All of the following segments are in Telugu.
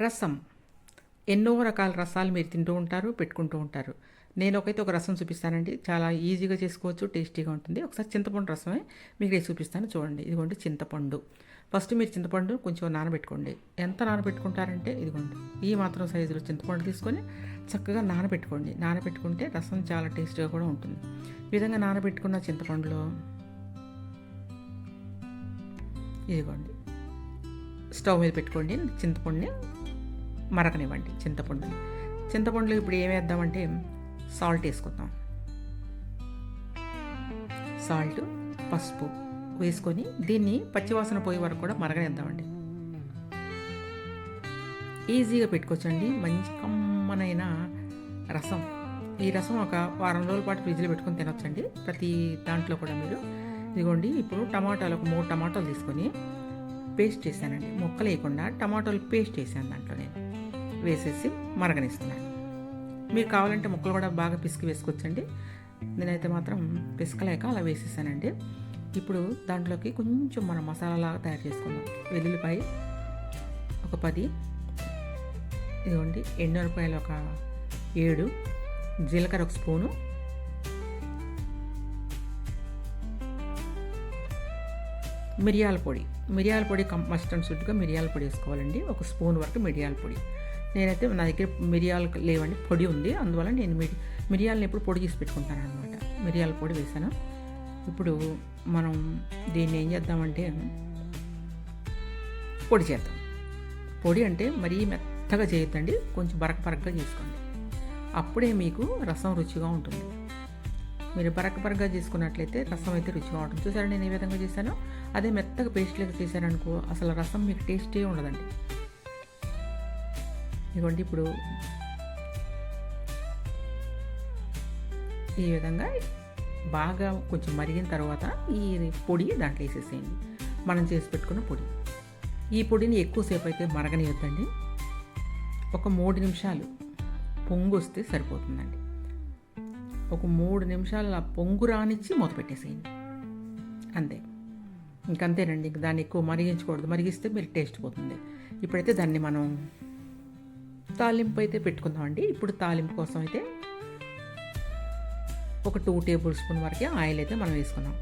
రసం ఎన్నో రకాల రసాలు మీరు తింటూ ఉంటారు, పెట్టుకుంటూ ఉంటారు. నేనొకైతే ఒక రసం చూపిస్తానండి. చాలా ఈజీగా చేసుకోవచ్చు, టేస్టీగా ఉంటుంది. ఒకసారి చింతపండు రసమే మీకు నేను చూపిస్తాను చూడండి. ఇదిగోండి చింతపండు. ఫస్ట్ మీరు చింతపండు కొంచెం నానబెట్టుకోండి. ఎంత నానబెట్టుకుంటారంటే ఇదిగోండి ఈ మాత్రం సైజులో చింతపండు తీసుకొని చక్కగా నానబెట్టుకోండి. నానబెట్టుకుంటే రసం చాలా టేస్టీగా కూడా ఉంటుంది. ఈ విధంగా నానబెట్టుకున్న చింతపండులో ఇదిగోండి స్టవ్ మీద పెట్టుకోండి. చింతపండుని మరకనివ్వండి. చింతపండులో ఇప్పుడు ఏం వేద్దామంటే సాల్ట్ వేసుకుందాం. సాల్ట్, పసుపు వేసుకొని దీన్ని పచ్చివాసన పోయే వరకు కూడా మరగనిద్దామండి. ఈజీగా పెట్టుకోవచ్చండి. మంచి కమ్మనైన రసం. ఈ రసం ఒక వారం రోజుల పాటు ఫ్రిడ్జ్లో పెట్టుకొని తినొచ్చండి. ప్రతి దాంట్లో కూడా మీరు ఇదిగోండి ఇప్పుడు టమాటాలు ఒక 3 టమాటాలు తీసుకొని పేస్ట్ చేశానండి. ముక్కలు వేయకుండా టమాటాలు పేస్ట్ చేశాను. దాంట్లో నేను వేసేసి మరగనిస్తున్నాను. మీరు కావాలంటే ముక్కలు కూడా బాగా పిసికి వేసుకోవచ్చండి. నేనైతే మాత్రం పిసకలేక అలా వేసేసానండి. ఇప్పుడు దాంట్లోకి కొంచెం మనం మసాలాలాగా తయారు చేసుకుందాం. వెల్లుల్లిపాయ ఒక 10, ఇదిగోండి ఎండుమిరపకాయలు ఒక 7, జీలకర్ర ఒక స్పూను, మిరియాల పొడి మస్ట్ అండ్ షుడ్గా మిరియాల పొడి వేసుకోవాలండి. ఒక స్పూన్ వరకు మిరియాల పొడి. నేనైతే నా దగ్గర మిరియాలు లేవండి, పొడి ఉంది. అందువల్ల నేను మిరియాలను ఎప్పుడు పొడి చేసి పెట్టుకుంటాను అనమాట. మిరియాల పొడి వేసాను. ఇప్పుడు మనం దీన్ని ఏం చేద్దామంటే పొడి చేద్దాం. పొడి అంటే మరీ మెత్తగా చేయొద్దండి, కొంచెం బరకగా చేసుకోండి. అప్పుడే మీకు రసం రుచిగా ఉంటుంది. మీరు బరకగా చేసుకున్నట్లయితే రసం అయితే రుచిగా ఉంటుంది. చూసారా నేను ఏ విధంగా చేశానో? అదే మెత్తగా పేస్ట్ లాగా చేశారనుకో అసలు రసం మీకు టేస్టే ఉండదండి. ఇదిగోండి ఇప్పుడు ఈ విధంగా బాగా కొంచెం మరిగిన తర్వాత ఈ పొడి దాంట్లో వేసేసేయండి. మనం చేసి పెట్టుకున్న పొడి. ఈ పొడిని ఎక్కువసేపు అయితే మరగనియొద్దండి. ఒక 3 నిమిషాలు పొంగు వస్తే సరిపోతుందండి. ఒక 3 నిమిషాలు ఆ పొంగు రానిచ్చి మూత పెట్టేసేయండి. అంతే, ఇంకంతేనండి. దాన్ని ఎక్కువ మరిగించకూడదు. మరిగిస్తే మీరు టేస్ట్ పోతుంది. ఇప్పుడైతే దాన్ని మనం తాలింపు అయితే పెట్టుకుందామండి. ఇప్పుడు తాలింపు కోసం అయితే ఒక 2 టేబుల్ స్పూన్ వరకే ఆయిల్ అయితే మనం వేసుకున్నాం.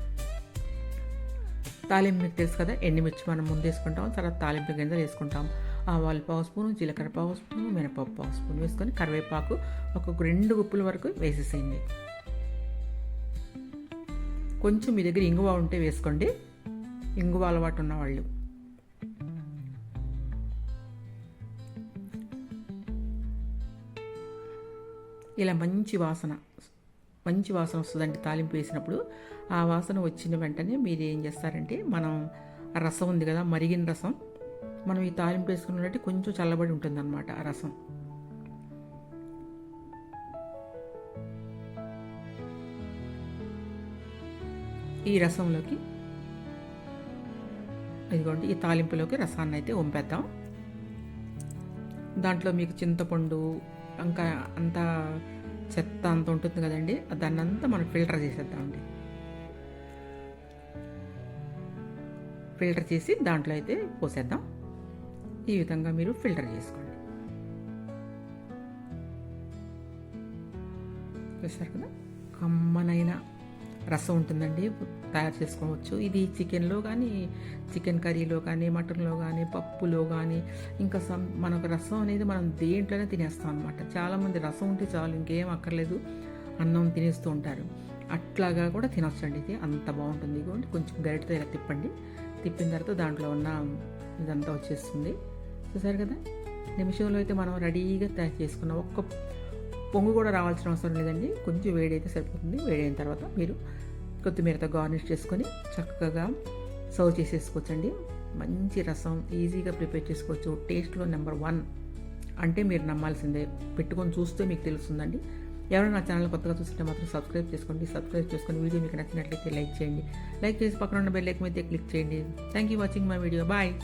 తాలింపు మీకు తెలుసు కదా, ఎండుమిర్చి మనం ముందు వేసుకుంటాం, తర్వాత తాలింపు గింజలు వేసుకుంటాం. ఆవాలు 1 స్పూను, జీలకర్ర 1 స్పూను, మినపప్పు 1 స్పూన్ వేసుకొని కరివేపాకు ఒక 2 గుప్పుల వరకు వేసేసేయండి. కొంచెం మీ దగ్గర ఇంగువ ఉంటే వేసుకోండి, ఇంగువ అలవాటు ఉన్నవాళ్ళు. ఇలా మంచి వాసన వస్తుందండి తాలింపు వేసినప్పుడు. ఆ వాసన వచ్చిన వెంటనే మీరు ఏం చేస్తారంటే మనం రసం ఉంది కదా, మరిగిన రసం మనం ఈ తాలింపు వేసుకున్నట్టు కొంచెం చల్లబడి ఉంటుందన్నమాట ఆ రసం. ఈ రసంలోకి ఇదిగోండి ఈ తాలింపులోకి రసాన్ని అయితే వంపేద్దాం. దాంట్లో మీకు చింతపండు ఇంకా అంతా చెత్త అంత ఉంటుంది కదండి, దాన్ని అంతా మనం ఫిల్టర్ చేసేద్దామండి. ఫిల్టర్ చేసి దాంట్లో అయితే పోసేద్దాం. ఈ విధంగా మీరు ఫిల్టర్ చేసుకోండి. చూసారు కదా, కమ్మనైన రసం ఉంటుందండి. తయారు చేసుకోవచ్చు. ఇది చికెన్లో కానీ, చికెన్ కర్రీలో కానీ, మటన్లో కానీ, పప్పులో కానీ, ఇంకా మనకు రసం అనేది మనం దేంట్లోనే తినేస్తాం అనమాట. చాలామంది రసం ఉంటే చాలు, ఇంకేం అక్కర్లేదు, అన్నం తినేస్తూ ఉంటారు. అట్లాగా కూడా తినొచ్చండి. ఇది అంత బాగుంటుంది. ఇదిగోండి కొంచెం గరిటెతో ఇలా తిప్పిన తర్వాత దాంట్లో ఉన్న ఇదంతా వచ్చేస్తుంది. చూసారు కదా, నిమిషంలో అయితే మనం రెడీగా తయారు చేసుకున్నాం. ఒక్క పొంగు కూడా రావాల్సిన అవసరం లేదండి. కొంచెం వేడైతే సరిపోతుంది. వేడైన తర్వాత మీరు కొత్తిమీరతో గార్నిష్ చేసుకొని చక్కగా సర్వ్ చేసేసుకోవచ్చండి. మంచి రసం ఈజీగా ప్రిపేర్ చేసుకోవచ్చు. టేస్ట్లో నెంబర్ 1 అంటే మీరు నమ్మాల్సిందే. పెట్టుకొని చూస్తే మీకు తెలుస్తుందండి. ఎవరైనా నా ఛానల్ కొత్తగా చూస్తుంటే మాత్రం సబ్స్క్రైబ్ చేసుకొని వీడియో మీకు నచ్చినట్లయితే లైక్ చేయండి. లైక్ చేసి పక్కన ఉన్న బెల్ ఐకాన్ మీద క్లిక్ చేయండి. Thank you watching my video. Bye.